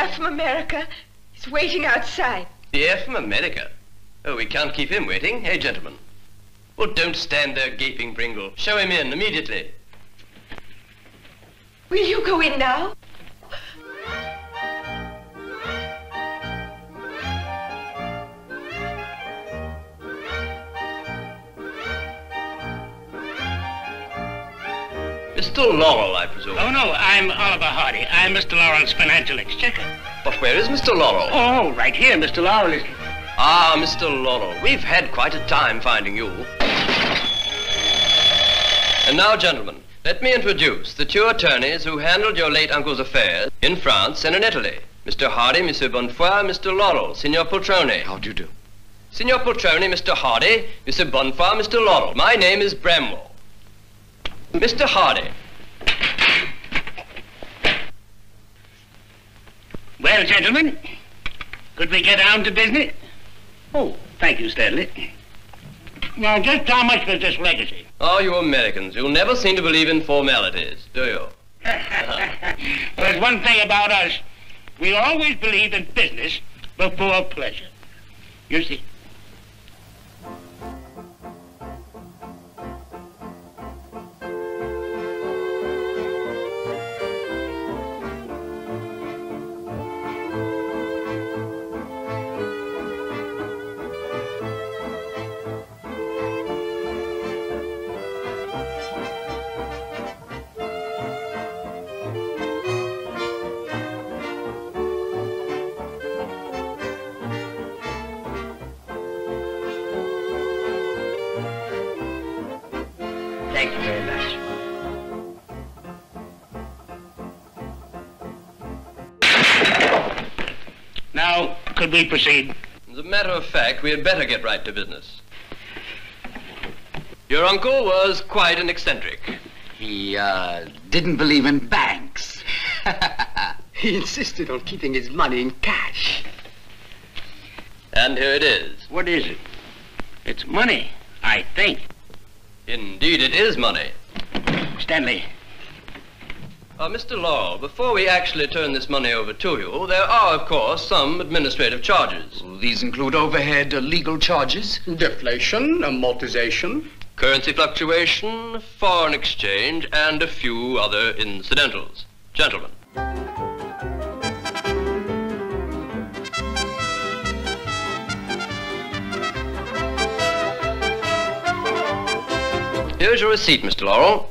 air from America. He's waiting outside. The air from America? Oh, we can't keep him waiting. Hey, gentlemen. Well, don't stand there gaping, Pringle. Show him in immediately. Will you go in now? Mr. Laurel, I presume. Oh, no, I'm Oliver Hardy. I'm Mr. Laurel's financial exchequer. But where is Mr. Laurel? Oh, right here, Mr. Laurel is... Ah, Mr. Laurel, we've had quite a time finding you. And now, gentlemen, let me introduce the two attorneys who handled your late uncle's affairs in France and in Italy. Mr. Hardy, Monsieur Bonnefoy, Mr. Laurel, Signor Poltrone. How do you do? Signor Poltrone, Mr. Hardy, Mr. Bonnefoy, Mr. Laurel. My name is Bramwell. Mr. Hardy. Well, gentlemen, could we get down to business? Oh, thank you, Stanley. Now, just how much was this legacy? Oh, you Americans, you never seem to believe in formalities, do you? There's one thing about us. We always believe in business before pleasure. You see. Thank you very much. Now, could we proceed? As a matter of fact, we had better get right to business. Your uncle was quite an eccentric. He, didn't believe in banks. He insisted on keeping his money in cash. And here it is. What is it? It's money, I think. Indeed, it is money. Stanley. Mr. Laurel, before we actually turn this money over to you, there are, of course, some administrative charges. These include overhead, legal charges. Deflation, amortization. Currency fluctuation, foreign exchange, and a few other incidentals. Gentlemen. Here's your receipt, Mr. Laurel.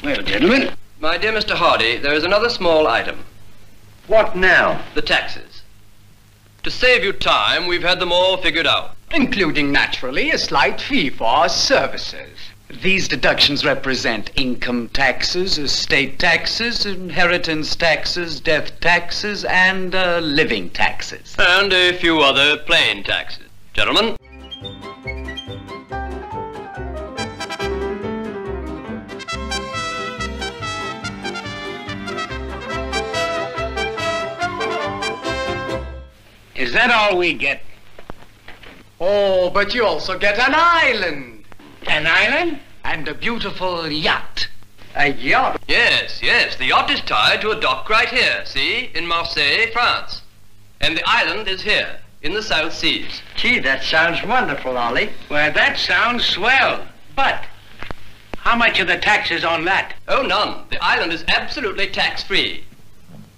Well, gentlemen. My dear Mr. Hardy, there is another small item. What now? The taxes. To save you time, we've had them all figured out. Including, naturally, a slight fee for our services. These deductions represent income taxes, estate taxes, inheritance taxes, death taxes, and living taxes. And a few other plain taxes. Gentlemen. Is that all we get? Oh, but you also get an island. An island? And a beautiful yacht. A yacht? Yes, yes. The yacht is tied to a dock right here, see? In Marseille, France. And the island is here, in the South Seas. Gee, that sounds wonderful, Ollie. Well, that sounds swell. But how much are the taxes on that? Oh, none. The island is absolutely tax-free.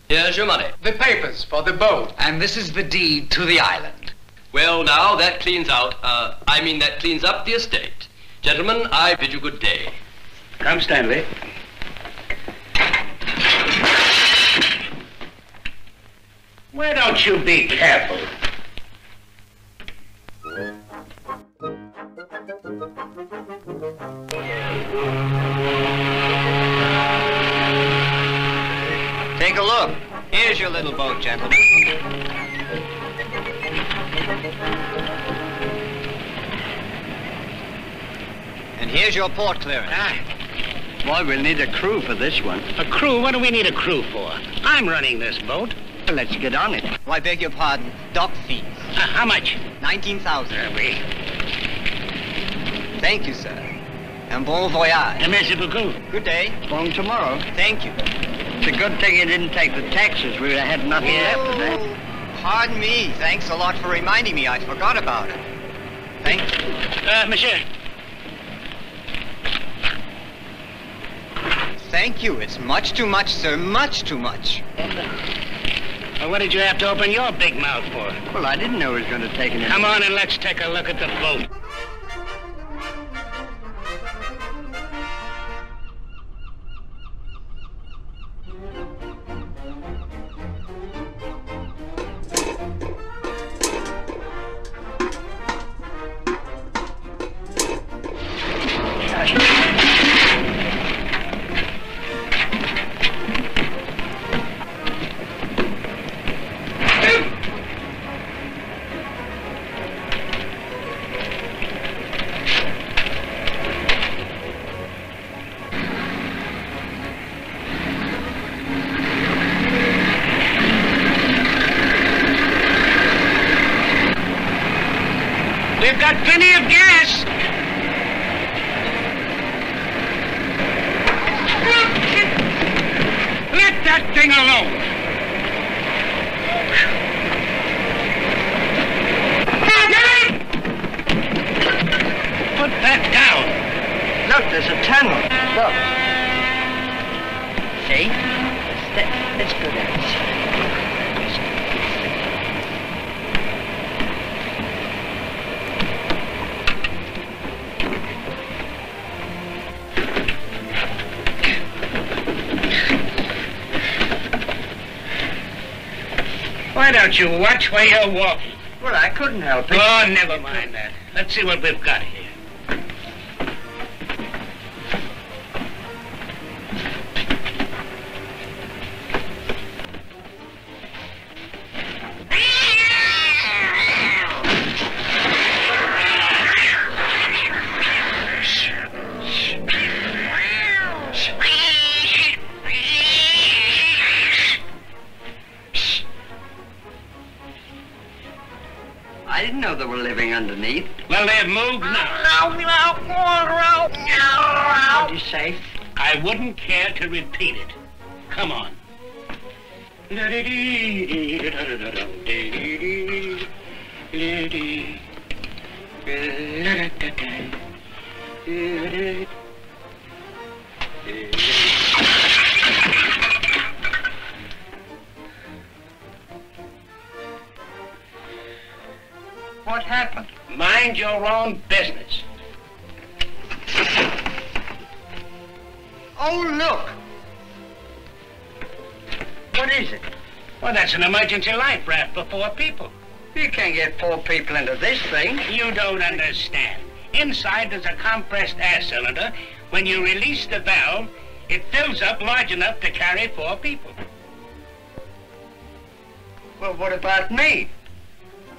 Here's your money. The papers for the boat. And this is the deed to the island. Well, now, that cleans out, that cleans up the estate. Gentlemen, I bid you good day. Come, Stanley. Why don't you be careful? Take a look. Here's your little boat, gentlemen. And here's your port clearance. Boy, we'll need a crew for this one. A crew? What do we need a crew for? I'm running this boat. Well, let's get on it. Oh, I beg your pardon. Dock fees. How much? 19,000. There we. Thank you, sir. And bon voyage. Merci beaucoup. Good day. Bon tomorrow. Thank you. It's a good thing you didn't take the taxes. We would have had nothing left of that. Pardon me. Thanks a lot for reminding me. I forgot about it. Thank you. Monsieur. Thank you. It's much too much, sir. Much too much. Well, what did you have to open your big mouth for? Well, I didn't know he was going to take it. Come on and let's take a look at the boat. We've got plenty of gas. Let that thing alone. Put that down. Look, there's a tunnel. Look. See? Let's go down. Why don't you watch where you're walking? Well, I couldn't help it. Oh, never mind that. Let's see what we've got here. I didn't know they were living underneath. Well, they've moved now. What'd you say? I wouldn't care to repeat it. Come on. What happened? Mind your own business. Oh, look. What is it? Well, that's an emergency life raft for 4 people. You can't get 4 people into this thing. You don't understand. Inside there's a compressed air cylinder. When you release the valve, it fills up large enough to carry 4 people. Well, what about me?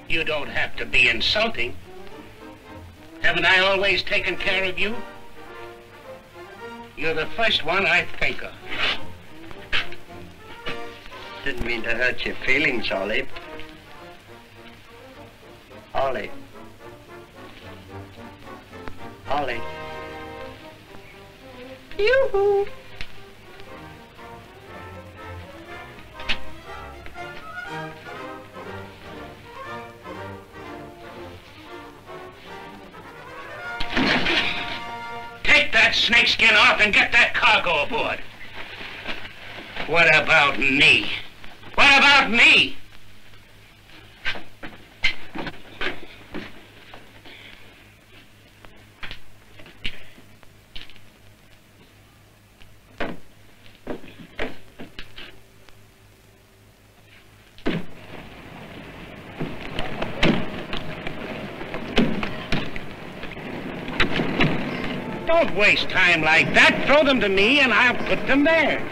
You don't have to be insulting. Haven't I always taken care of you? You're the first one I think of. Didn't mean to hurt your feelings, Ollie. Ollie. Ollie. Yoo-hoo. Take that snakeskin off and get that cargo aboard. What about me? What about me? Don't waste time like that. Throw them to me and I'll put them there.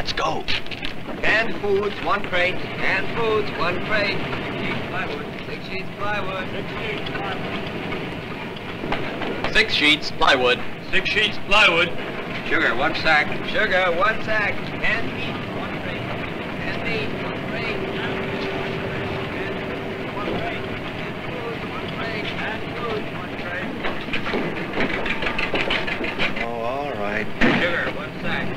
Let's go. Canned foods, 1 crate. Canned foods, 1 crate. 6 sheets plywood. 6 sheets plywood. 6 sheets plywood. Sugar, 1 sack. Sugar, 1 sack. Canned meat, 1 crate. Canned meat, 1 crate. Canned foods, 1 crate. Canned foods, 1 crate. Oh, all right. Sugar, 1 sack.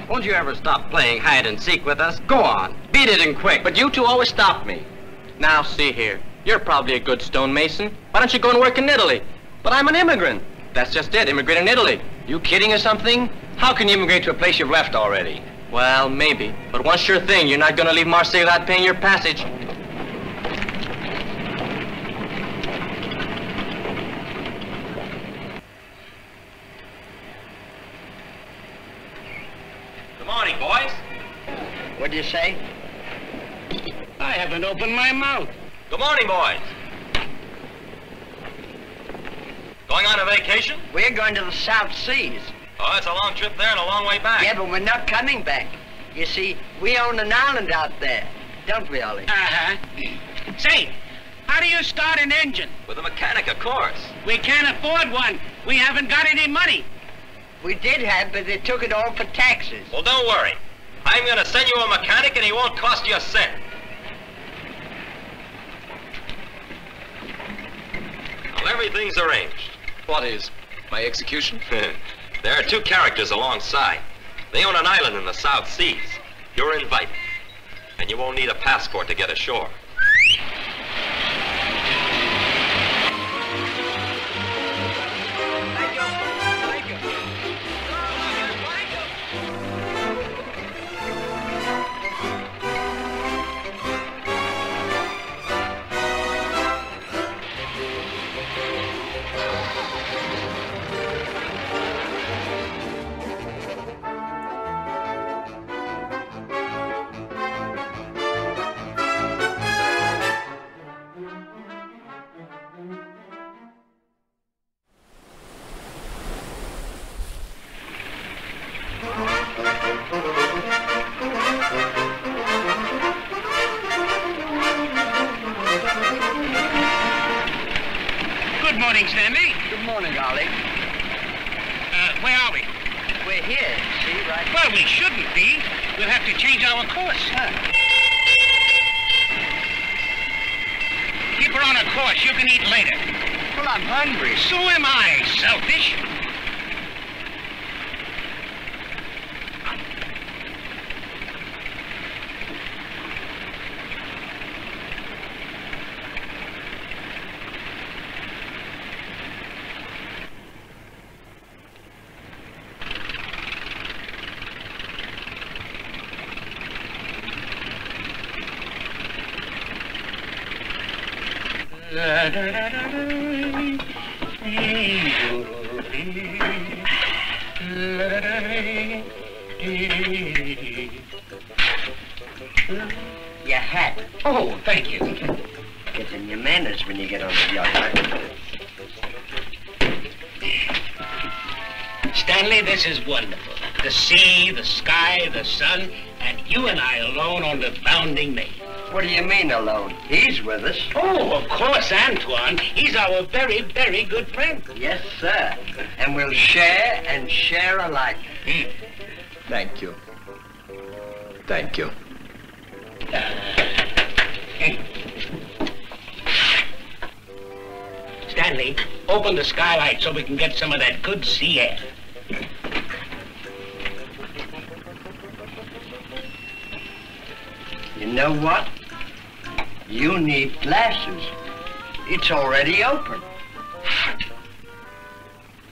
Won't you ever stop playing hide and seek with us? Go on, beat it and quick. But you two always stop me. Now, see here. You're probably a good stonemason. Why don't you go and work in Italy? But I'm an immigrant. That's just it, immigrant in Italy. You kidding or something? How can you immigrate to a place you've left already? Well, maybe. But one sure thing, you're not going to leave Marseille without paying your passage. Good morning, boys. What'd you say? I haven't opened my mouth. Good morning, boys. Going on a vacation? We're going to the South Seas. Oh, it's a long trip there and a long way back. Yeah, but we're not coming back. You see, we own an island out there, don't we, Ollie? Uh-huh. Say, how do you start an engine? With a mechanic, of course. We can't afford one. We haven't got any money. We did have, but they took it all for taxes. Well, don't worry. I'm going to send you a mechanic and he won't cost you a cent. Well, everything's arranged. What is? My execution? There are 2 characters alongside. They own an island in the South Seas. You're invited. And you won't need a passport to get ashore. Good morning, Stanley. Good morning, Ollie. Where are we? We're here, see, right? Well, we shouldn't be. We'll have to change our course. Keep her on a course. You can eat later. Well, I'm hungry. So am I, selfish. Your hat. Oh, thank you. Get in your manners when you get on the yacht. Stanley, this is wonderful. The sea, the sky, the sun, and you and I alone on the bounding main. What do you mean alone? He's with us. Oh, of course, Antoine. He's our very, very good friend. Yes, sir. And we'll share and share alike. Thank you. Thank you. Stanley, open the skylight so we can get some of that good sea air. You know what? You need glasses. It's already open.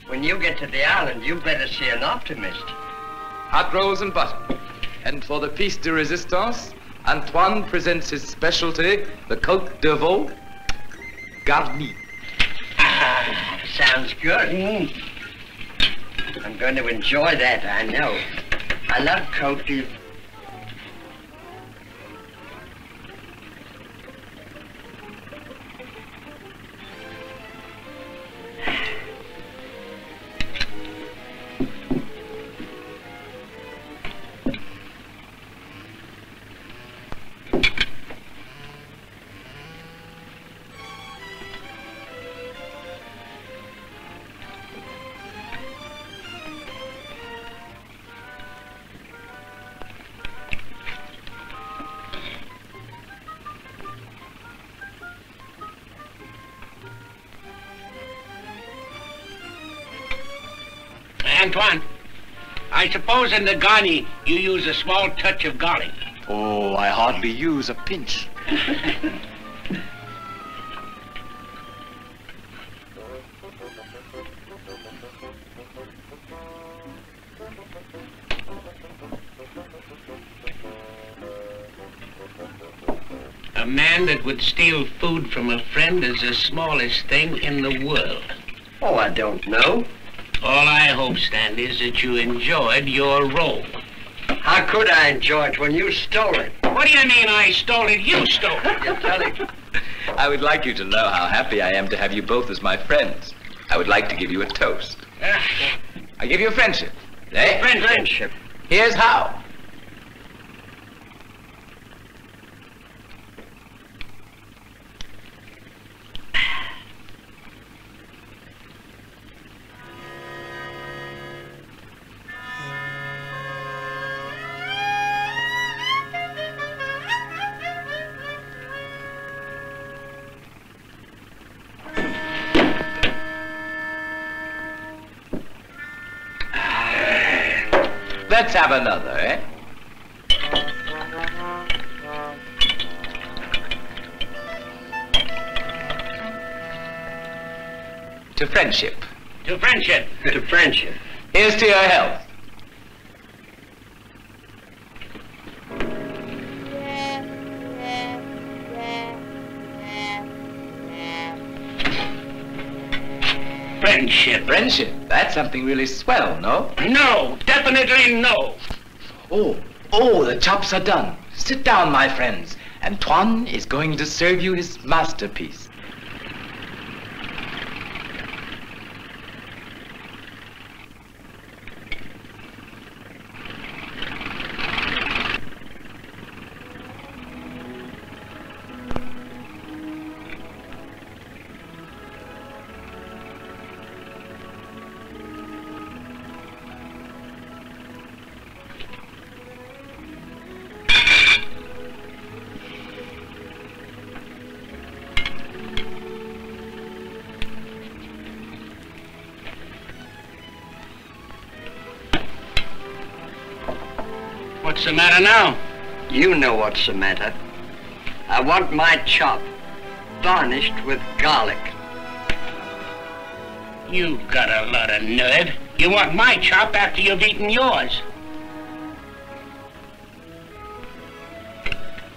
When you get to the island, you better see an optimist. Hot rolls and butter. And for the piece de resistance, Antoine presents his specialty, the Côte de Veau garni. Ah, sounds good. I'm going to enjoy that, I know. I love Côte de... Antoine, I suppose in the garni you use a small touch of garlic. Oh, I hardly use a pinch. A man that would steal food from a friend is the smallest thing in the world. Oh, I don't know. All I hope, Stan, is that you enjoyed your role. How could I enjoy it when you stole it? What do you mean I stole it? You stole it. You're telling... I would like you to know how happy I am to have you both as my friends. I would like to give you a toast. I give you a friendship. Eh? Friendship. Here's how. Let's have another, eh? To friendship. To friendship. To friendship. Here's to your health. Friendship. Friendship? That's something really swell, no? No, definitely no. Oh, the chops are done. Sit down, my friends. Antoine is going to serve you his masterpiece. What's the matter now? You know what's the matter. I want my chop garnished with garlic. You've got a lot of nerve. You want my chop after you've eaten yours.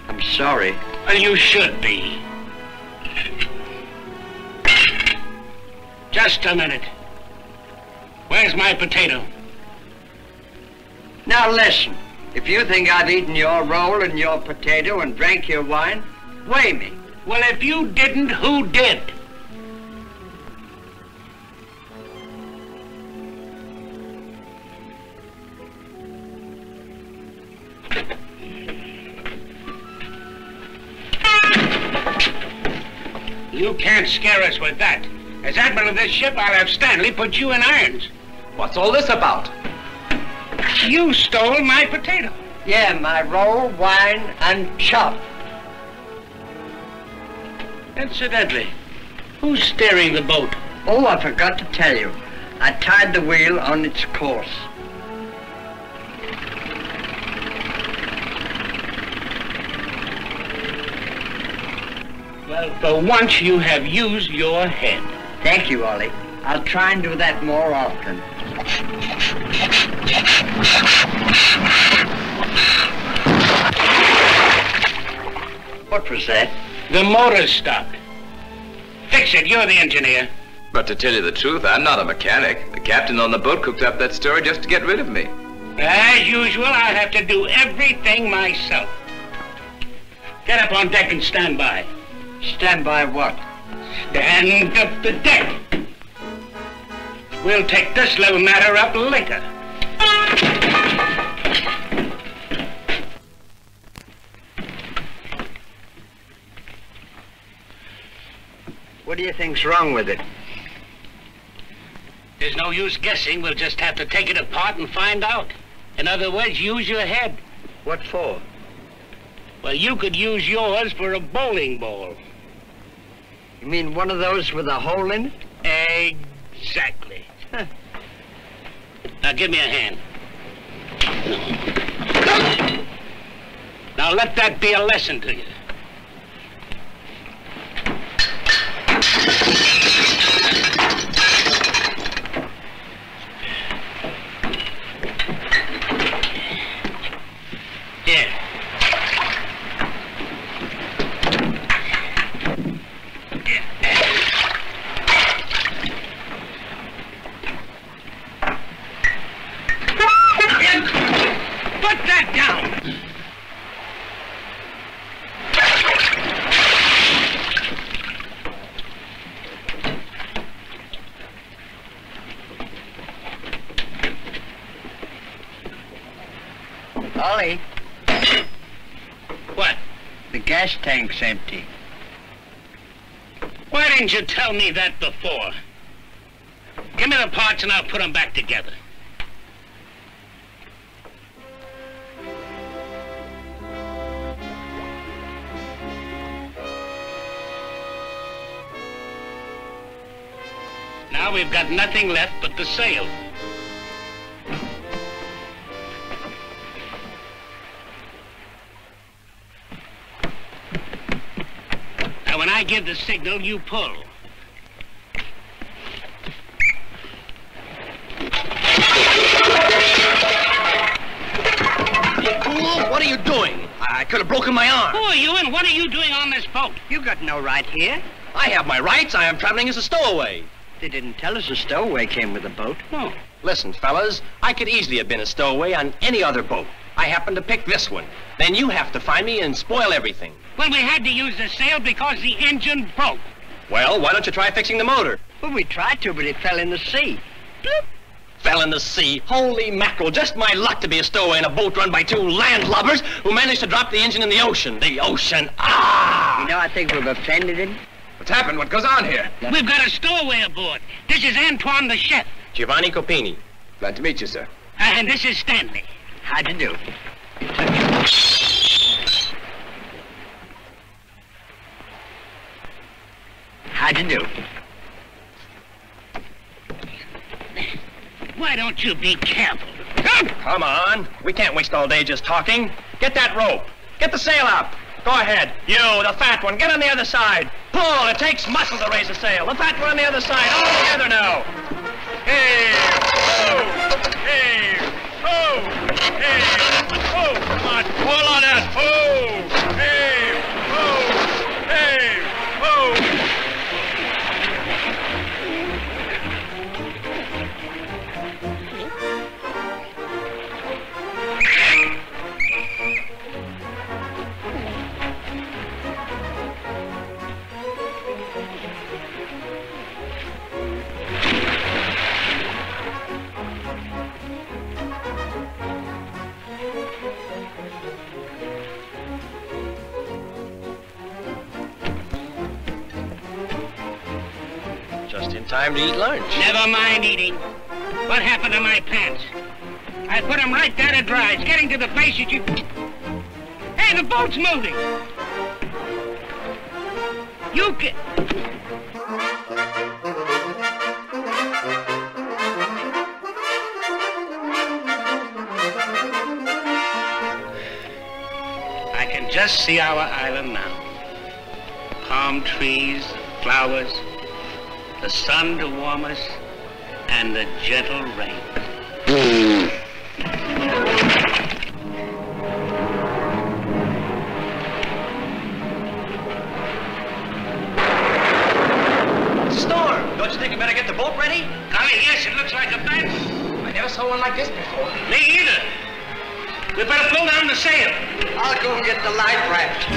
I'm sorry. Well, you should be. Just a minute. Where's my potato? Now listen. If you think I've eaten your roll and your potato and drank your wine, weigh me. Well, if you didn't, who did? You can't scare us with that. As admiral of this ship, I'll have Stanley put you in irons. What's all this about? You stole my potato. Yeah, my roll, wine, and chop. Incidentally, who's steering the boat? Oh, I forgot to tell you. I tied the wheel on its course. Well, for once you have used your head. Thank you, Ollie. I'll try and do that more often. What was that? The motor stopped. Fix it, you're the engineer. But to tell you the truth, I'm not a mechanic. The captain on the boat cooked up that story just to get rid of me. As usual, I'll have to do everything myself. Get up on deck and stand by. Stand by what? Stand up the deck. We'll take this little matter up later. What do you think's wrong with it? There's no use guessing. We'll just have to take it apart and find out. In other words, use your head. What for? Well, you could use yours for a bowling ball. You mean one of those with a hole in it? Exactly. Now give me a hand. Now let that be a lesson to you. Here. Put that down! Ollie, What? the gas tank's empty. Why didn't you tell me that before? Give me the parts and I'll put them back together. Now we've got nothing left but the sail. Now when I give the signal, you pull. You fool! What are you doing? I could have broken my arm. Who are you and what are you doing on this boat? You got no right here. I have my rights. I am traveling as a stowaway. They didn't tell us a stowaway came with the boat. Oh. Listen, fellas, I could easily have been a stowaway on any other boat. I happened to pick this one. Then you have to find me and spoil everything. Well, we had to use the sail because the engine broke. Well, why don't you try fixing the motor? Well, we tried to, but it fell in the sea. Bloop. Fell in the sea. Holy mackerel, just my luck to be a stowaway in a boat run by two landlubbers who managed to drop the engine in the ocean. The ocean. Ah! You know, I think we've offended him. What's happened? What goes on here? We've got a stowaway aboard. This is Antoine the chef. Giovanni Copini. Glad to meet you, sir. And this is Stanley. How'd you do? How'd you do? Why don't you be careful? Come on. We can't waste all day just talking. Get that rope. Get the sail up. Go ahead. You, the fat one, get on the other side. Pull. It takes muscle to raise a sail. The fat one on the other side. All together now. Hey, oh, hey, oh, hey, oh, come on. Pull on that. Oh, hey, oh, hey, oh. Just in time to eat lunch. Never mind eating. What happened to my pants? I put them right there to dry. It's getting to the place that you... Hey, the boat's moving. You can... I can just see our island now. Palm trees, flowers, the sun to warm us, and the gentle rain. Storm! Don't you think we better get the boat ready? Golly, yes, it looks like a bat. I never saw one like this before. Me either. We better pull down the sail. I'll go and get the life raft.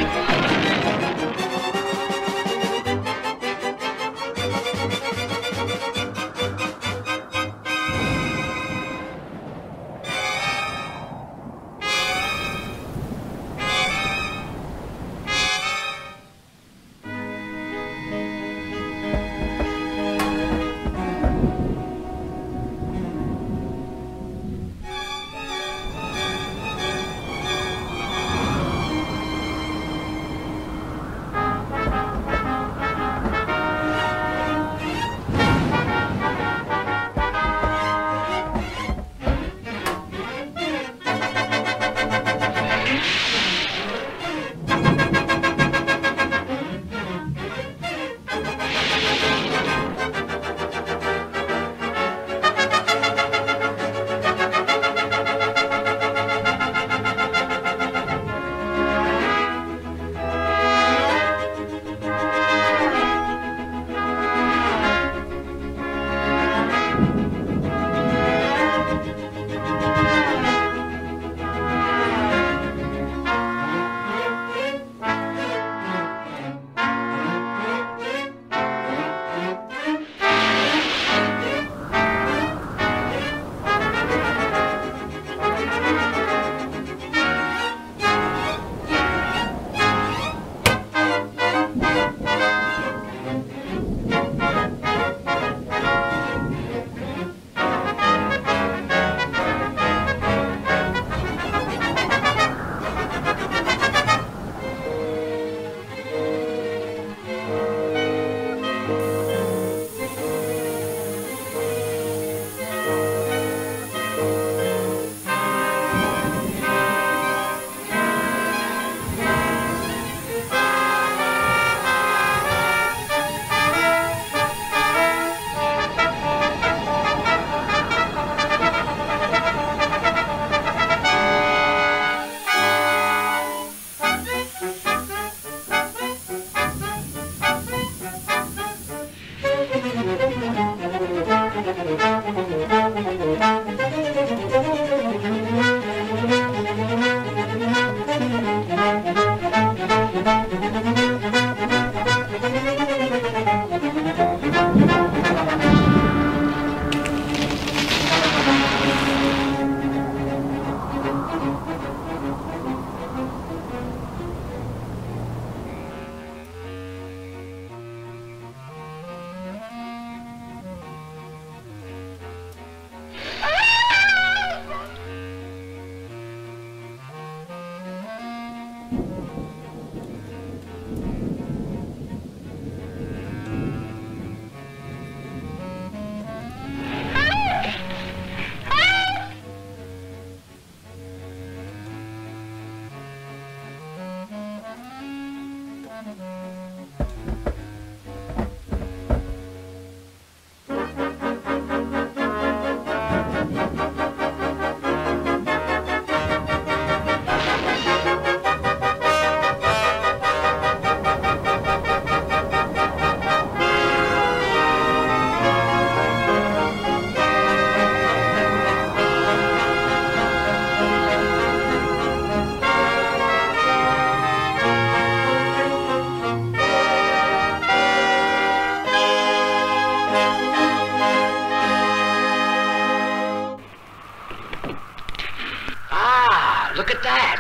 Look at that.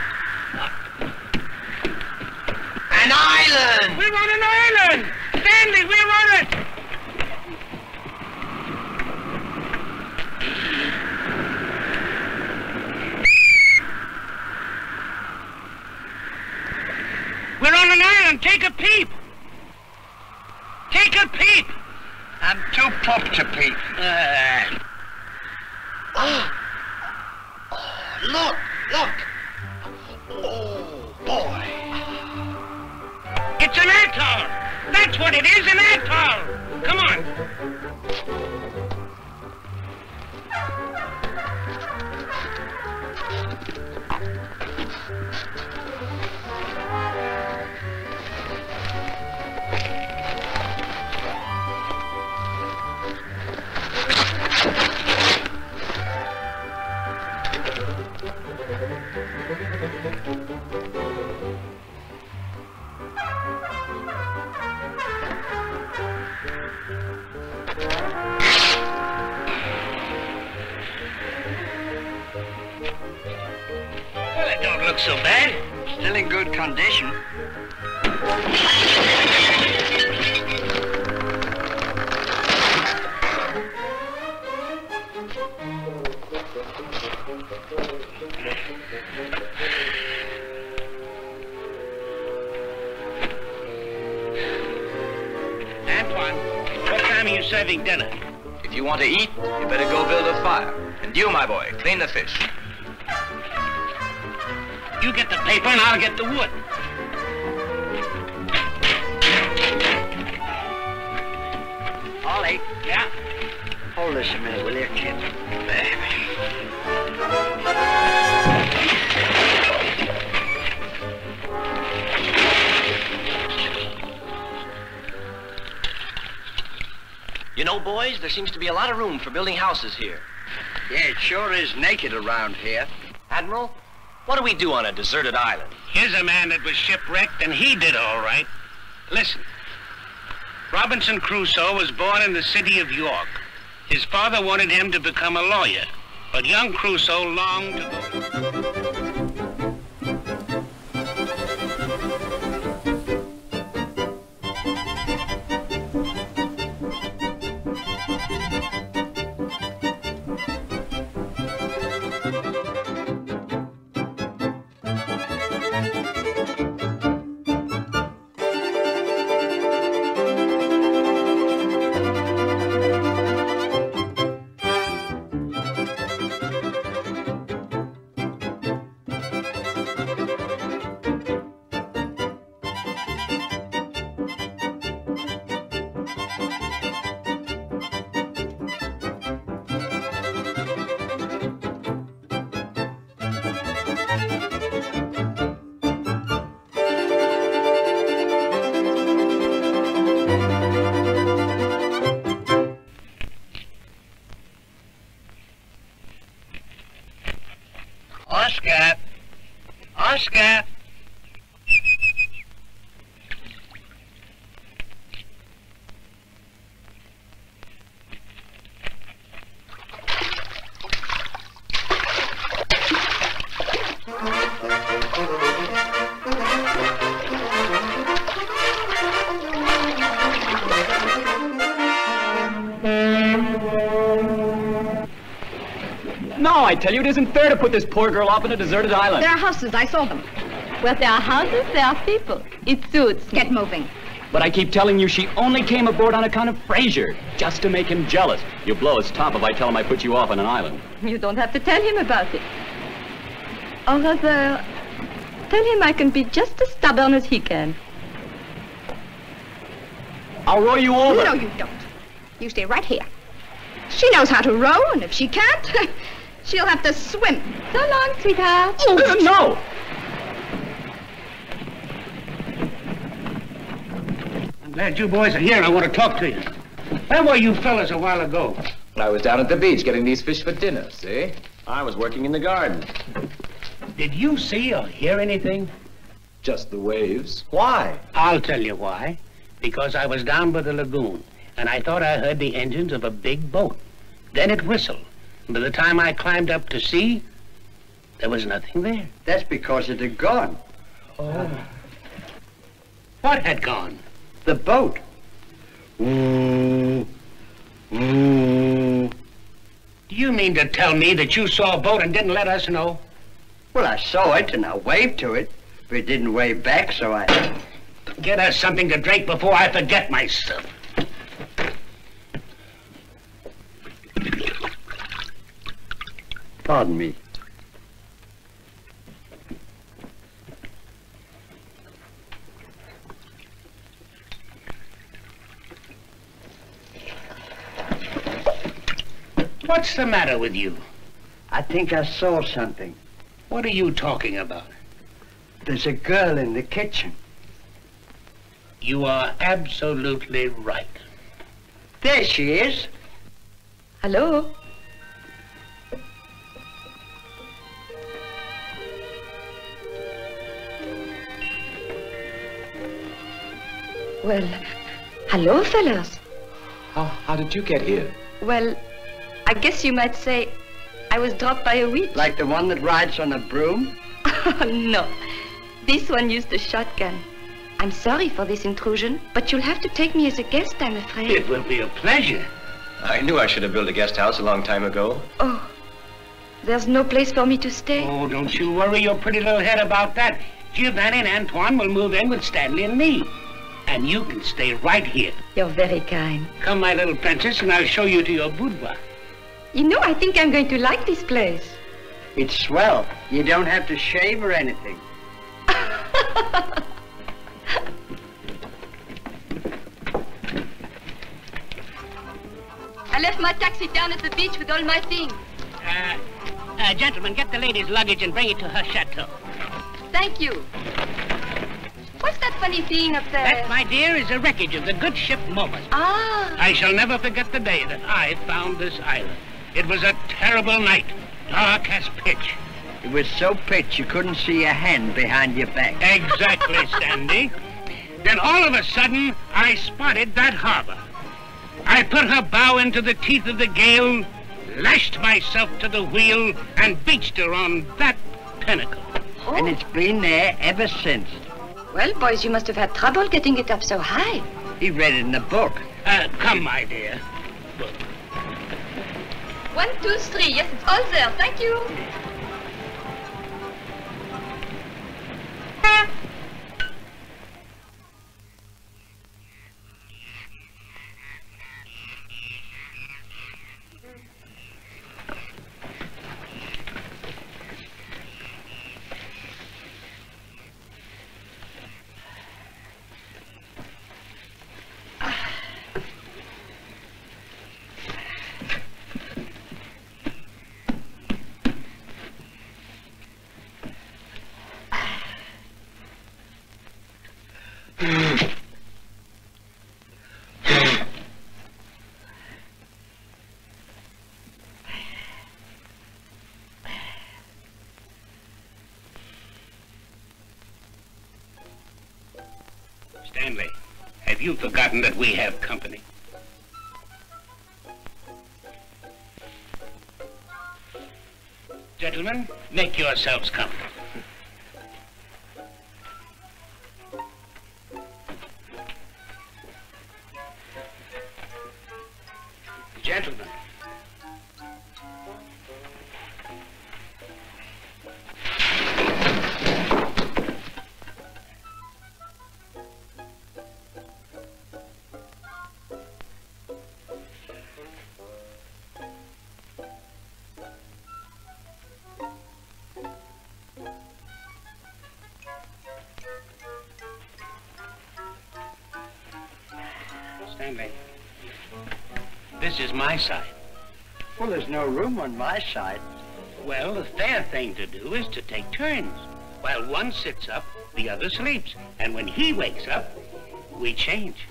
An island! We're on an island! Stanley, we're on it! We're on an island. Take a peep. Take a peep. I'm too pumped to peep. Look! Oh, boy. It's an atoll. That's what it is, an atoll. Come on. Well, it don't look so bad. Still in good condition. Antoine, what time are you serving dinner? If you want to eat, you better go build a fire. And you, my boy, clean the fish. You get the paper and I'll get the wood. Ollie, Yeah? hold this a minute, will you, kid? You know, boys, there seems to be a lot of room for building houses here. Yeah, it sure is naked around here. Admiral, what do we do on a deserted island? Here's a man that was shipwrecked, and he did all right. Listen. Robinson Crusoe was born in the city of York. His father wanted him to become a lawyer, but young Crusoe longed to go. Oscar! No, I tell you, it isn't fair to put this poor girl off on a deserted island. There are houses. I saw them. Well, there are houses, there are people. It suits. Get moving. But I keep telling you she only came aboard on account of Fraser, just to make him jealous. You'll blow his top if I tell him I put you off on an island. You don't have to tell him about it. Or rather, tell him I can be just as stubborn as he can. I'll row you over. No, you don't. You stay right here. She knows how to row, and if she can't, she'll have to swim. So long, sweetheart. No! I'm glad you boys are here. I want to talk to you. Where were you fellas a while ago? I was down at the beach getting these fish for dinner, see? I was working in the garden. Did you see or hear anything? Just the waves. Why? I'll tell you why. Because I was down by the lagoon, and I thought I heard the engines of a big boat. Then it whistled. And by the time I climbed up to see, there was nothing there. That's because it had gone. Oh. What had gone? The boat. Ooh. Ooh. Do you mean to tell me that you saw a boat and didn't let us know? Well, I saw it and I waved to it, but it didn't wave back, so I... Get us something to drink before I forget myself. Pardon me. What's the matter with you? I think I saw something. What are you talking about? There's a girl in the kitchen. You are absolutely right. There she is. Hello? Well, hello, fellas. How did you get here? Well, I guess you might say I was dropped by a witch. Like the one that rides on a broom? No, this one used a shotgun. I'm sorry for this intrusion, but you'll have to take me as a guest, I'm afraid. It will be a pleasure. I knew I should have built a guest house a long time ago. Oh, there's no place for me to stay? Oh, don't you worry your pretty little head about that. Giovanni and Antoine will move in with Stanley and me. And you can stay right here. You're very kind. Come, my little princess, and I'll show you to your boudoir. You know, I think I'm going to like this place. It's swell. You don't have to shave or anything. I left my taxi down at the beach with all my things. Gentlemen, get the lady's luggage and bring it to her chateau. Thank you. What's that funny thing up there? That, my dear, is a wreckage of the good ship Momus. Ah. I shall never forget the day that I found this island. It was a terrible night, dark as pitch. It was so pitch you couldn't see a hand behind your back. Exactly, Sandy. Then all of a sudden, I spotted that harbor. I put her bow into the teeth of the gale, lashed myself to the wheel, and beached her on that pinnacle. Oh. And it's been there ever since. Well, boys, you must have had trouble getting it up so high. He read it in the book. Come, my dear. 1, 2, 3. Yes, it's all there. Thank you. Stanley, have you forgotten that we have company? Gentlemen, make yourselves comfortable. Gentlemen. Stanley, this is my side. Well, there's no room on my side. Well, the fair thing to do is to take turns. While one sits up, the other sleeps. And when he wakes up, we change.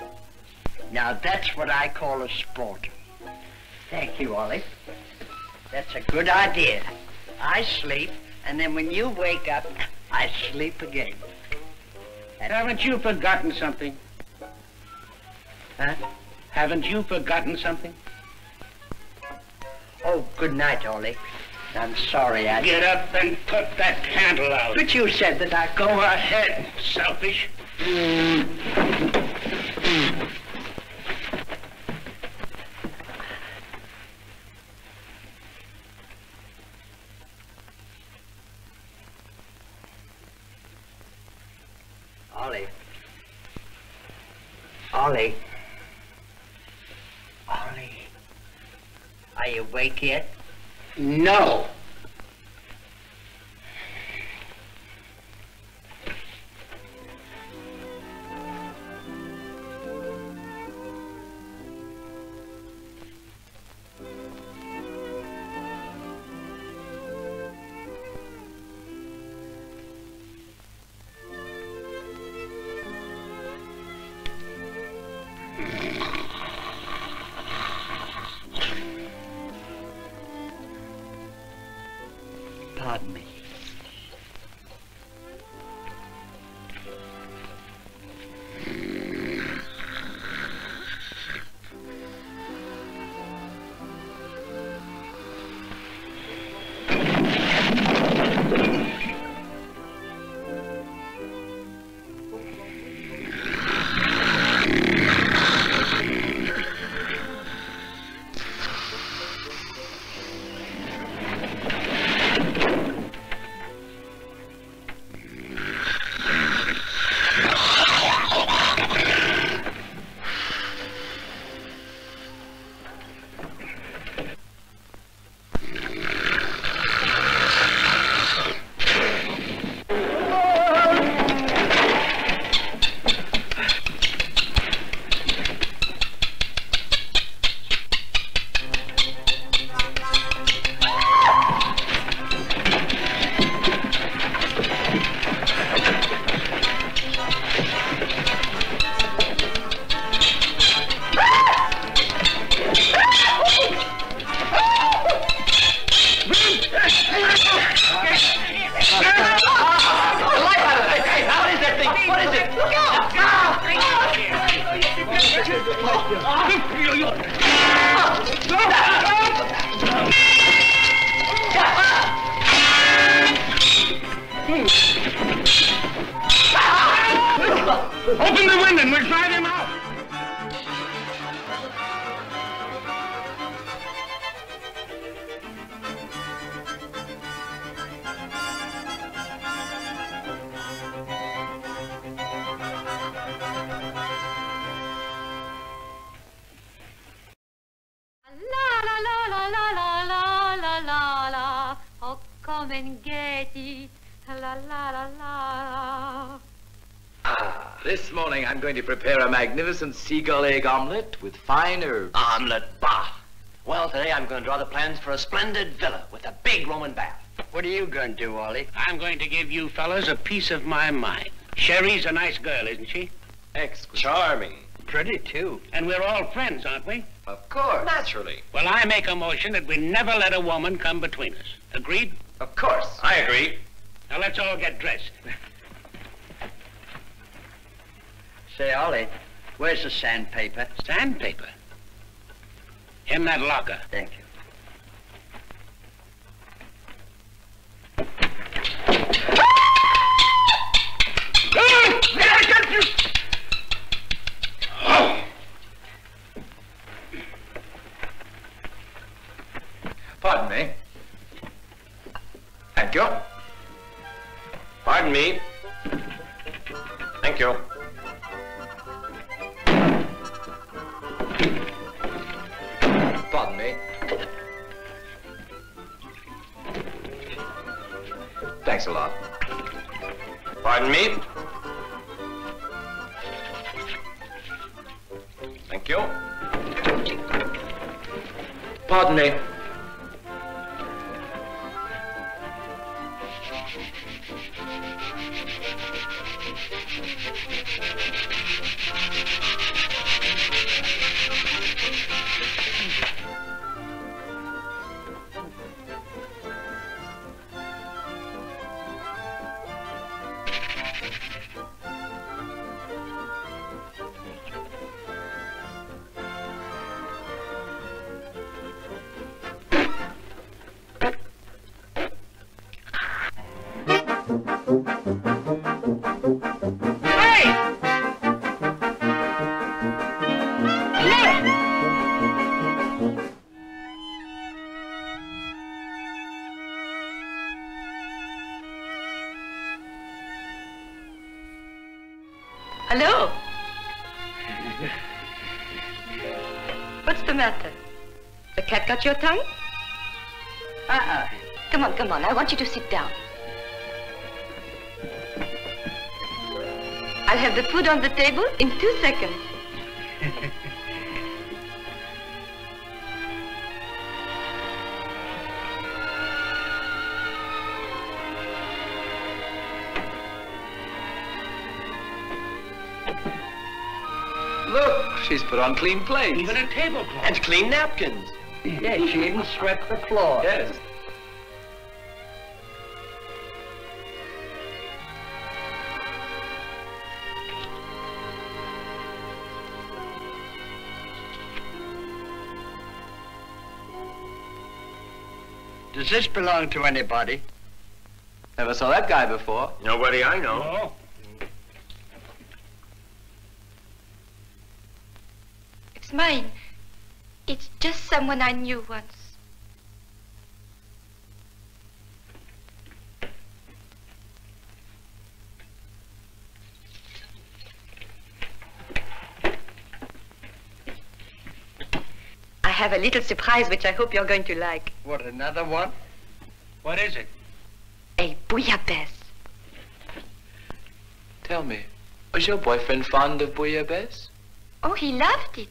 Now, that's what I call a sport. Thank you, Ollie. That's a good idea. I sleep, and then when you wake up, I sleep again. Haven't you forgotten something? Huh? Haven't you forgotten something? Oh, good night, Ollie. I'm sorry I... Get up and put that candle out. But you said that I... Go ahead, selfish. Ollie. Ollie. Ollie. Are you awake yet? No. Pardon me. Open the window and we'll drive him out. Oh, come and get it. La la la la. This morning I'm going to prepare a magnificent seagull egg omelette with fine herbs. Omelette, bah! Well, today I'm going to draw the plans for a splendid villa with a big Roman bath. What are you going to do, Ollie? I'm going to give you fellas a piece of my mind. Sherry's a nice girl, isn't she? Exquisite. Charming. Pretty, too. And we're all friends, aren't we? Of course. Naturally. Well, I make a motion that we never let a woman come between us. Agreed? Of course. I agree. Now let's all get dressed. Say, Ollie, where's the sandpaper? Sandpaper? In that locker. Thank you. Pardon me. Thank you. Pardon me. Thank you. Pardon me. Thanks a lot. Pardon me. Thank Thank you. Pardon me. Hello. What's the matter? The cat got your tongue? Come on. I want you to sit down. I'll have the food on the table in 2 seconds. Look, she's put on clean plates. Even a tablecloth. And clean napkins. Yes, she even swept the floor. Yes. Does this belong to anybody? Never saw that guy before. Nobody I know. No. It's mine. It's just someone I knew once. I have a little surprise which I hope you're going to like. What, another one? What is it? A bouillabaisse. Tell me, was your boyfriend fond of bouillabaisse? Oh, he loved it.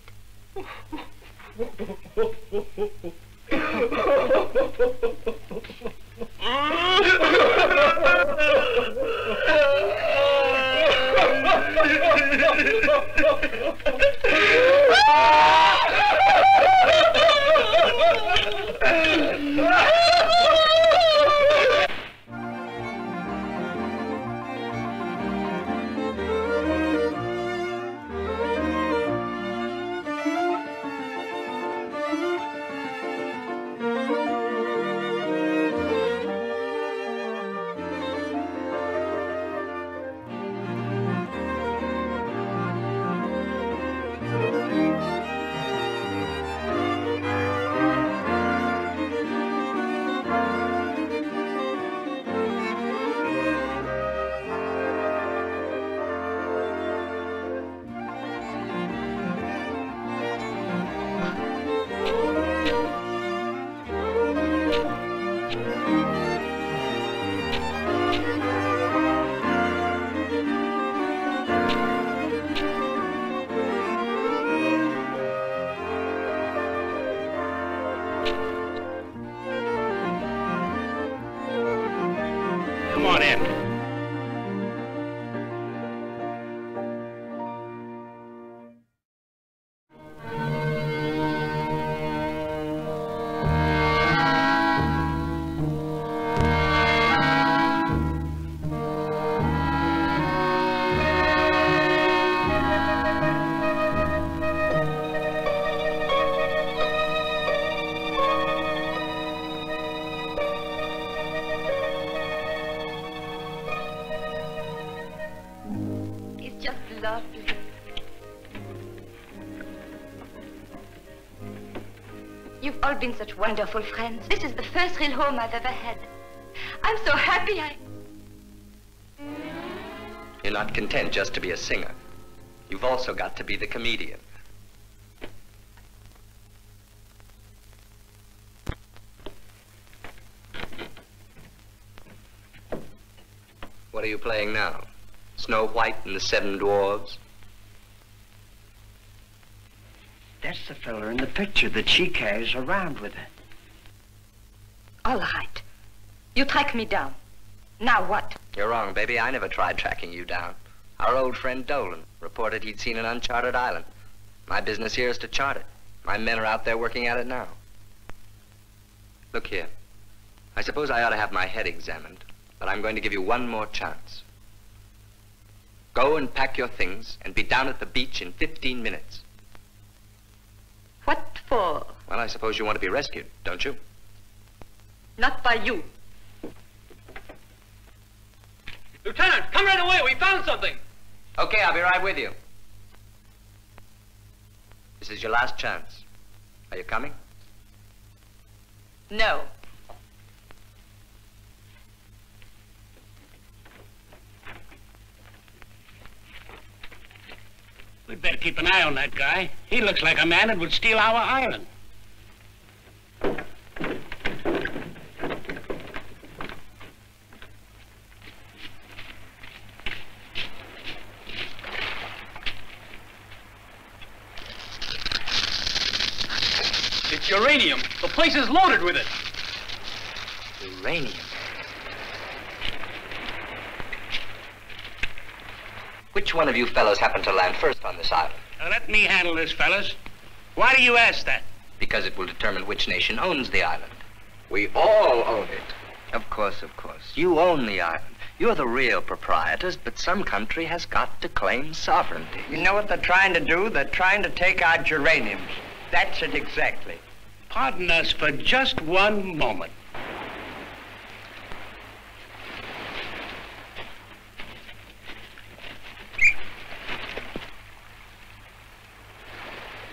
Come on in. Lovely. You've all been such wonderful friends. This is the first real home I've ever had. I'm so happy You're not content just to be a singer. You've also got to be the comedian. What are you playing now? Snow White and the Seven Dwarfs? That's the fella in the picture that she carries around with her. All right. You track me down. Now what? You're wrong, baby. I never tried tracking you down. Our old friend Dolan reported he'd seen an uncharted island. My business here is to chart it. My men are out there working at it now. Look here. I suppose I ought to have my head examined, but I'm going to give you one more chance. Go and pack your things and be down at the beach in 15 minutes. What for? Well, I suppose you want to be rescued, don't you? Not by you. Lieutenant, come right away. We found something. Okay, I'll be right with you. This is your last chance. Are you coming? No. We'd better keep an eye on that guy. He looks like a man that would steal our island. It's uranium. The place is loaded with it. Uranium. Which one of you fellows happened to land first on this island? Now, let me handle this, fellas. Why do you ask that? Because it will determine which nation owns the island. We all own it. Of course, of course. You own the island. You're the real proprietors, but some country has got to claim sovereignty. You know what they're trying to do? They're trying to take our geraniums. That's it exactly. Pardon us for just one moment.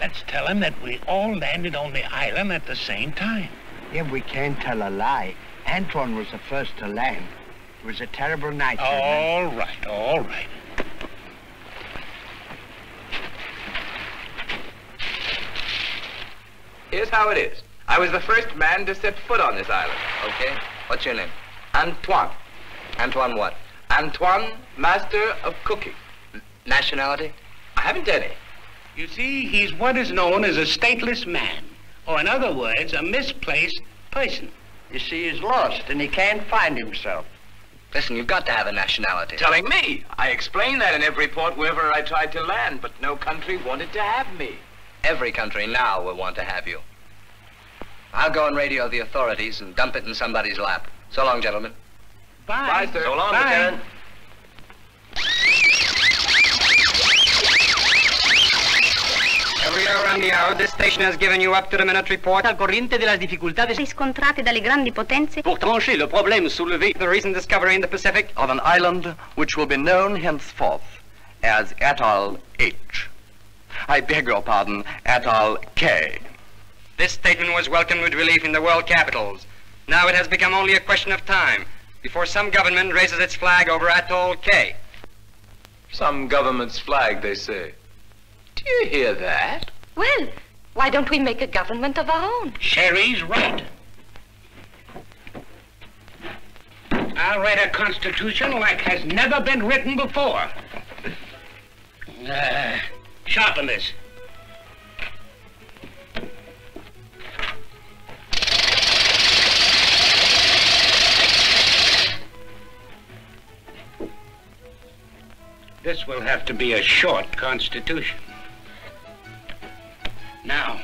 Let's tell him that we all landed on the island at the same time. Yeah, we can't tell a lie. Antoine was the first to land. It was a terrible night. All right, all right. Here's how it is. I was the first man to set foot on this island. Okay. What's your name? Antoine. Antoine what? Antoine, master of cooking. Nationality? I haven't any. You see, he's what is known as a stateless man, or in other words, a misplaced person. You see, he's lost and he can't find himself. Listen, you've got to have a nationality. Telling me. I explained that in every port wherever I tried to land, but no country wanted to have me. Every country now will want to have you. I'll go and radio the authorities and dump it in somebody's lap. So long, gentlemen. Bye. Bye, sir. So long, Bye. Lieutenant. Every hour on the hour, this station has given you up-to-the-minute report. Al corriente de las dificultades riscontrate dalle grandi potenze pour trancher le problème soulevé The recent discovery in the Pacific of an island which will be known henceforth as Atoll H. I beg your pardon, Atoll K. This statement was welcomed with relief in the world capitals. Now it has become only a question of time before some government raises its flag over Atoll K. Some government's flag, they say. Do you hear that? Well, why don't we make a government of our own? Sherry's right. I'll write a constitution like has never been written before. Sharpen this. This will have to be a short constitution. Now,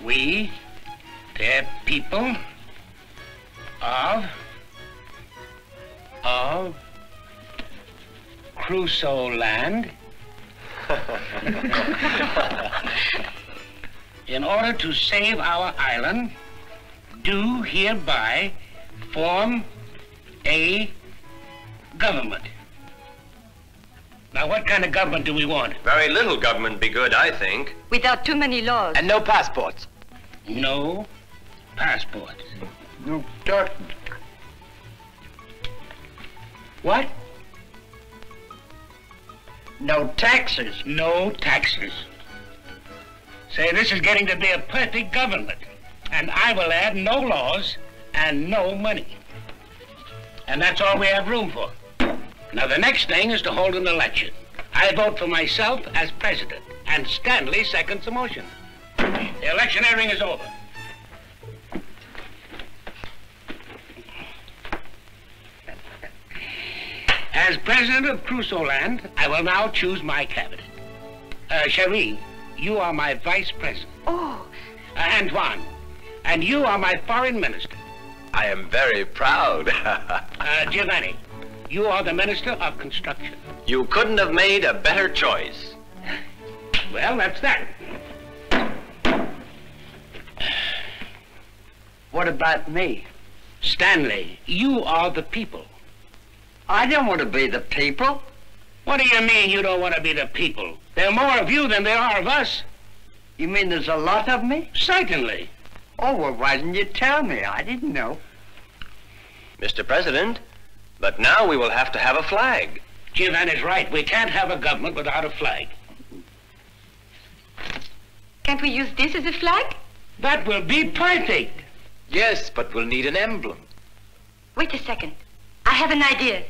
we, the people of Crusoe land, in order to save our island, do hereby form a government. Now, what kind of government do we want? Very little government be good, I think. Without too many laws. And no passports. No passports. No talking. What? No taxes. No taxes. Say, this is getting to be a perfect government. And I will add no laws and no money. And that's all we have room for. Now, the next thing is to hold an election. I vote for myself as president, and Stanley seconds the motion. The electioneering is over. As president of Crusoe Land, I will now choose my cabinet. Cherie, you are my vice president. Oh. Antoine, and you are my foreign minister. I am very proud. Giovanni, you are the minister of construction. You couldn't have made a better choice. Well, that's that. What about me? Stanley, you are the people. I don't want to be the people. What do you mean you don't want to be the people? There are more of you than there are of us. You mean there's a lot of me? Certainly. Oh, well, why didn't you tell me? I didn't know. Mr. President, but now we will have to have a flag. Giovanni's right. We can't have a government without a flag. Can't we use this as a flag? That will be perfect. Yes, but we'll need an emblem. Wait a second. I have an idea.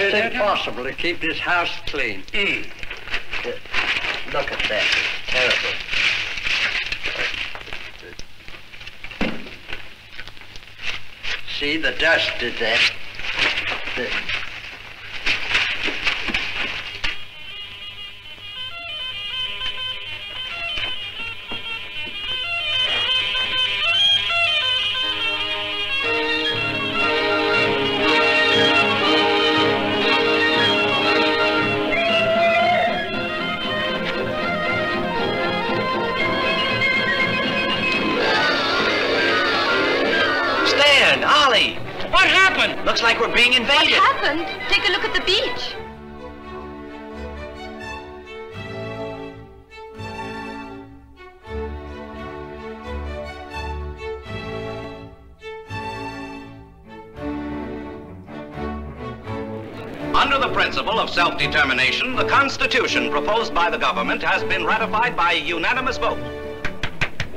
Just impossible to keep this house clean. Look at that. Terrible. See, the dust did that. Stan, Ollie! What happened? Looks like we're being invaded. What happened? Take a look at the beach. Under the principle of self-determination, the Constitution proposed by the government has been ratified by unanimous vote.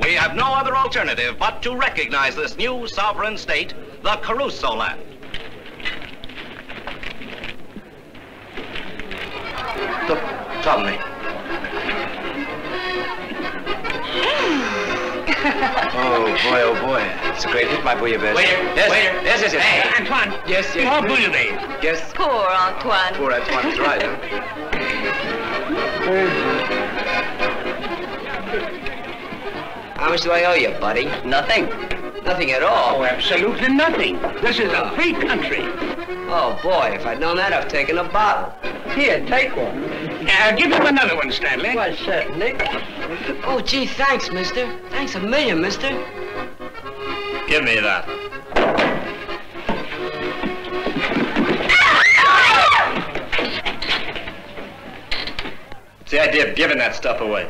We have no other alternative but to recognize this new sovereign state, the Crusoe Land. Tell me. Oh boy. It's a great hit, my bouillabaisse. Waiter, yes, waiter. Yes. Hey, Antoine. Yes. More bouillabaisse. Yes. Poor Antoine. Poor Antoine's right, huh? How much do I owe you, buddy? Nothing. Nothing at all. Oh, absolutely nothing. This is a free country. Oh, boy, if I'd known that, I've taken a bottle. Here, take one. Give him another one, Stanley. Why, certainly. Oh, gee, thanks, mister. Thanks a million, mister. Give me that. What's the idea of giving that stuff away?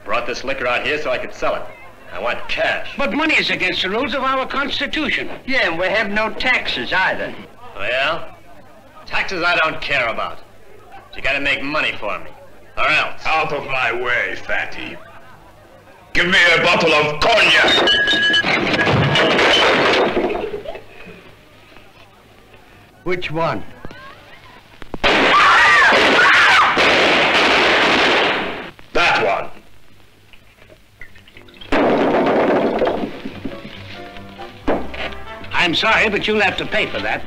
Brought this liquor out here so I could sell it. I want cash. But money is against the rules of our Constitution. Yeah, and we have no taxes either. Well, taxes I don't care about. But you gotta make money for me, or else. Out of my way, fatty. Give me a bottle of cognac. Which one? That one. I'm sorry, but you'll have to pay for that.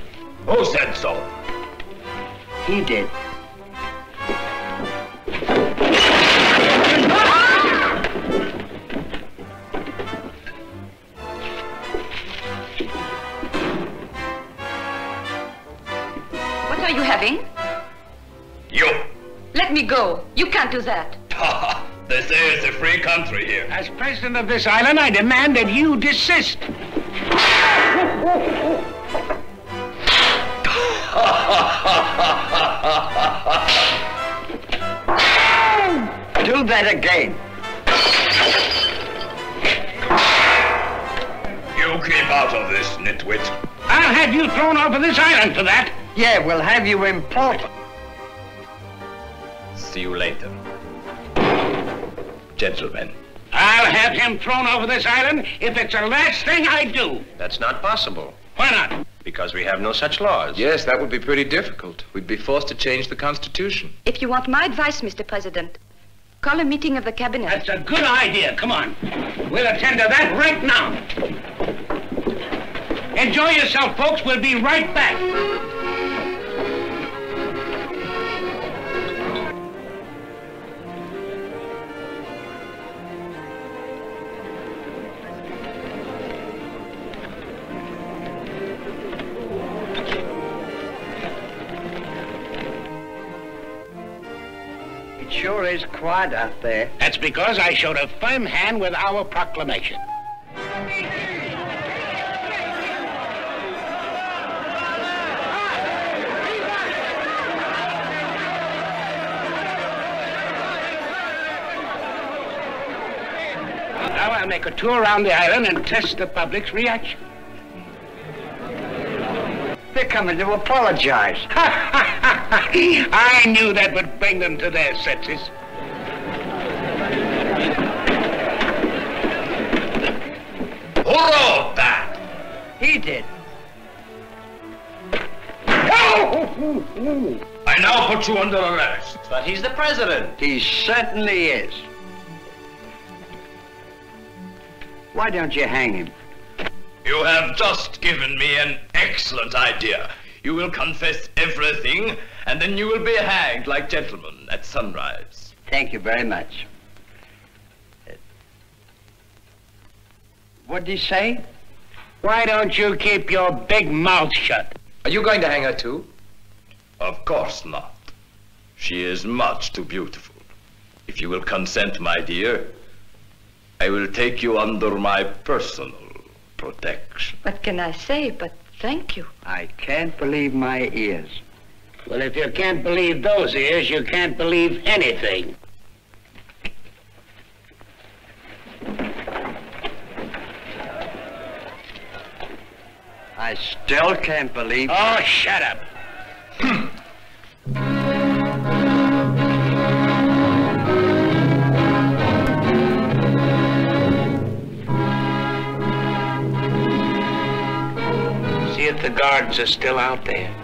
Who said so? He did. What are you having? You. Let me go. You can't do that. They say it's a free country here. As president of this island, I demand that you desist. Do that again. You keep out of this, nitwit. I'll have you thrown off of this island for that. Yeah, we'll have you imported. See you later. Gentlemen. I'll have him thrown over this island if it's the last thing I do. That's not possible. Why not? Because we have no such laws. Yes, that would be pretty difficult. We'd be forced to change the Constitution. If you want my advice, Mr. President, call a meeting of the cabinet. That's a good idea. Come on. We'll attend to that right now. Enjoy yourself, folks. We'll be right back. It sure is quiet out there. That's because I showed a firm hand with our proclamation. Now I'll make a tour around the island and test the public's reaction. They're coming to apologize. I knew that would bring them to their senses. Who wrote that? He did. I now put you under arrest. But he's the president. He certainly is. Why don't you hang him? You have just given me an excellent idea. You will confess everything, and then you will be hanged like gentlemen at sunrise. Thank you very much. What'd he say? Why don't you keep your big mouth shut? Are you going to hang her too? Of course not. She is much too beautiful. If you will consent, my dear, I will take you under my personal protection. What can I say but thank you? I can't believe my ears. Well, if you can't believe those ears, you can't believe anything. I still can't believe... Oh, shut up. See if the guards are still out there.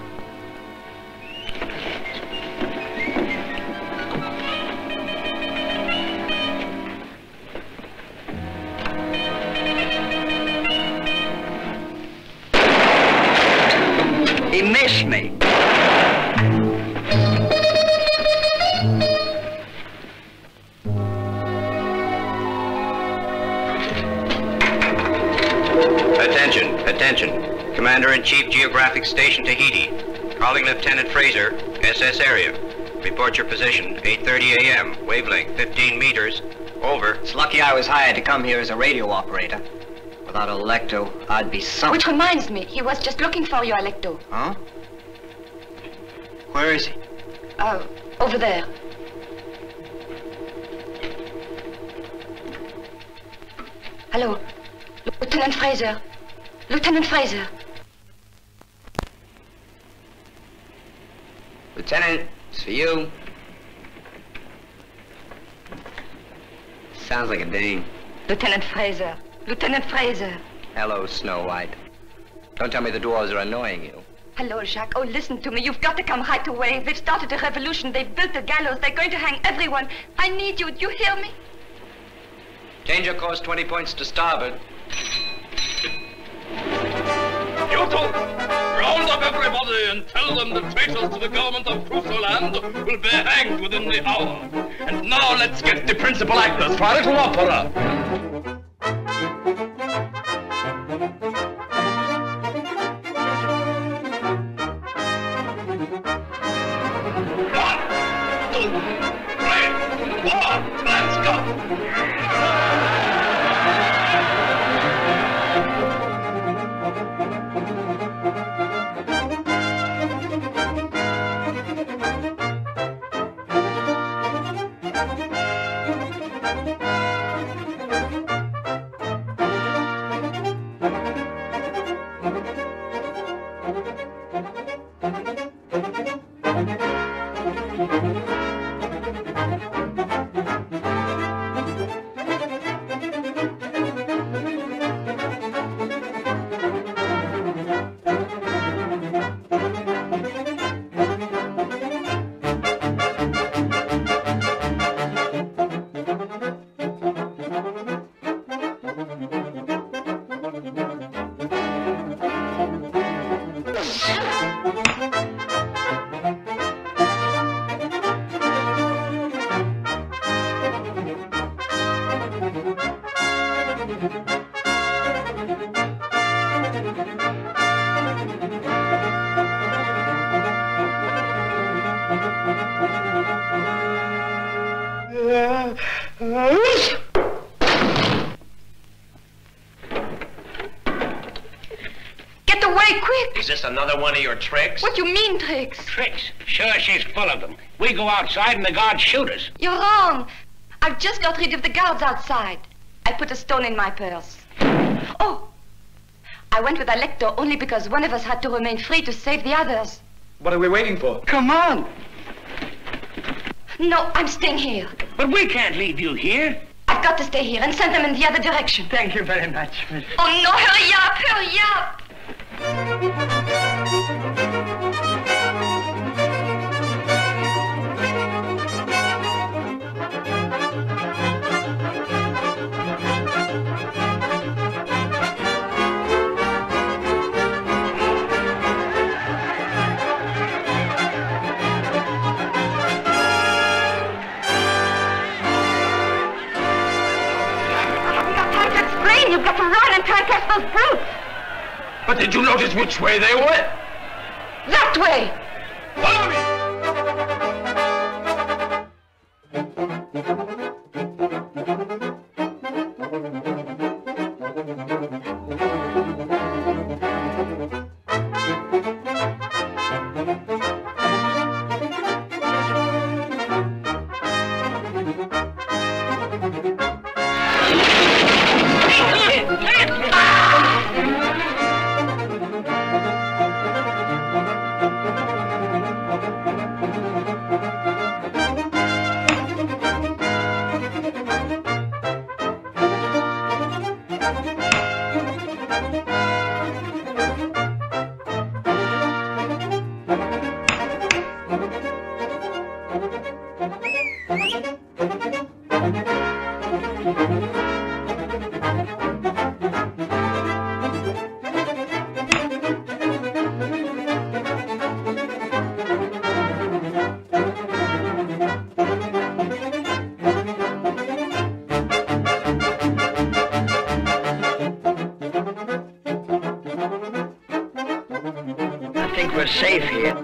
He missed me. Attention, attention. Commander-in-Chief, Geographic Station, Tahiti. Calling Lieutenant Fraser, SS area. Report your position, 8:30 a.m. Wavelength, 15 meters. Over. It's lucky I was hired to come here as a radio operator. Without Electo, I'd be sunk. Which reminds me, he was just looking for you, Electo. Huh? Where is he? Over there. Hello, Lieutenant Fraser. Lieutenant Fraser. Lieutenant, it's for you. Sounds like a dame. Lieutenant Fraser. Lieutenant Fraser. Hello, Snow White. Don't tell me the dwarves are annoying you. Hello, Jacques. Oh, listen to me. You've got to come right away. They've started a revolution. They've built a gallows. They're going to hang everyone. I need you. Do you hear me? Change your course 20 points to starboard. You two, round up everybody and tell them the traitors to the government of Crusoe Land will be hanged within the hour. And now let's get the principal actors for a little opera. 1, 2, 3, 4, let's go! Get away, quick! Is this another one of your tricks? What do you mean, tricks? Tricks? Sure, she's full of them. We go outside and the guards shoot us. You're wrong. I've just got rid of the guards outside. I put a stone in my purse. Oh! I went with Alecto only because one of us had to remain free to save the others. What are we waiting for? Come on. No, I'm staying here. But we can't leave you here. I've got to stay here and send them in the other direction. Thank you very much, Miss. Oh, no, hurry up, hurry up! You've got to run and try and catch those brutes. But did you notice which way they went? That way. Follow me! I think we're safe here.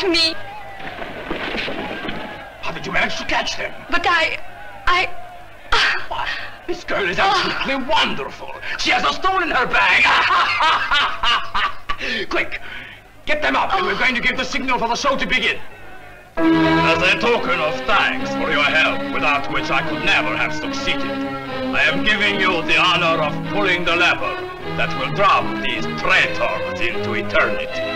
Me. How did you manage to catch them? But Why, this girl is absolutely wonderful. She has a stone in her bag. Quick, get them up, and we're going to give the signal for the show to begin. As a token of thanks for your help, without which I could never have succeeded, I am giving you the honor of pulling the lever that will drop these traitors into eternity.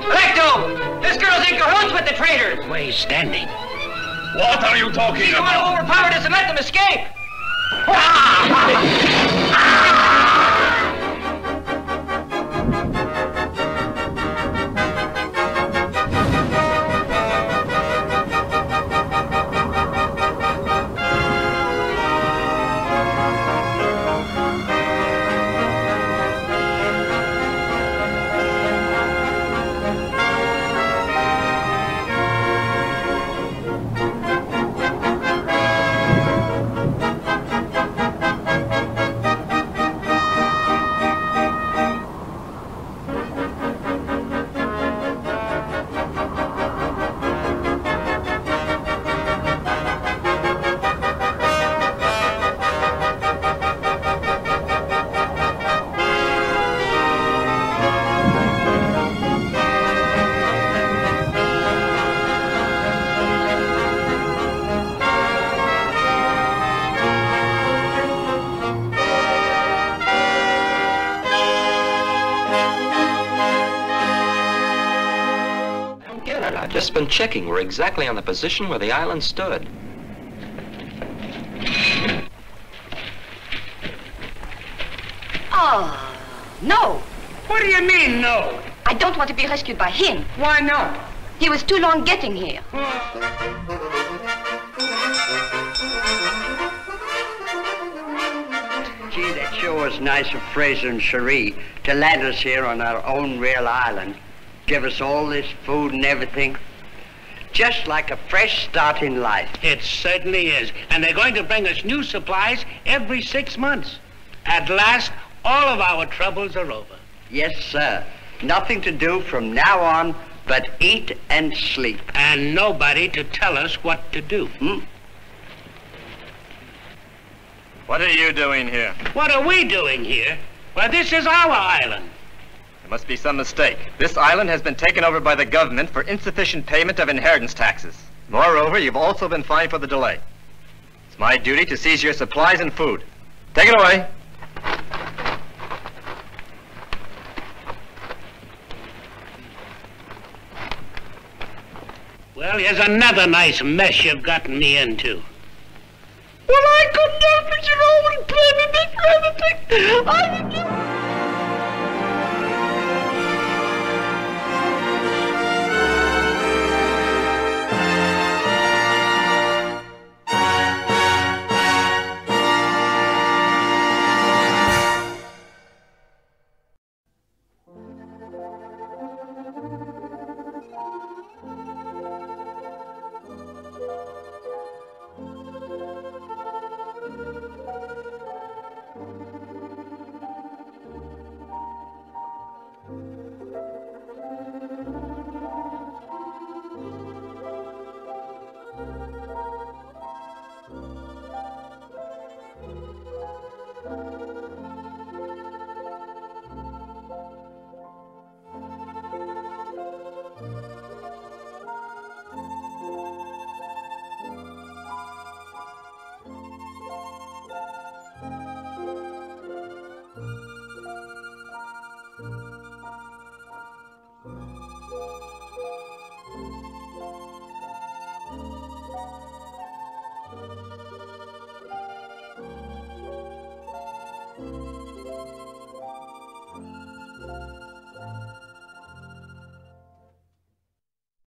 Alecto! This girl's in cahoots with the traitors! Where he's standing. What are you talking You about? want to overpower us and let them escape! just been checking. We're exactly on the position where the island stood. Oh, no. What do you mean, no? I don't want to be rescued by him. Why not? He was too long getting here. Gee, that sure was nice of Fraser and Cherie to land us here on our own real island. Give us all this food and everything. Just like a fresh start in life. It certainly is. And they're going to bring us new supplies every 6 months. At last, all of our troubles are over. Yes, sir. Nothing to do from now on but eat and sleep. And nobody to tell us what to do. What are you doing here? What are we doing here? Well, this is our island. There must be some mistake. This island has been taken over by the government for insufficient payment of inheritance taxes. Moreover, you've also been fined for the delay. It's my duty to seize your supplies and food. Take it away. Well, here's another nice mess you've gotten me into. Well, I couldn't help it. You're always blaming me for everything.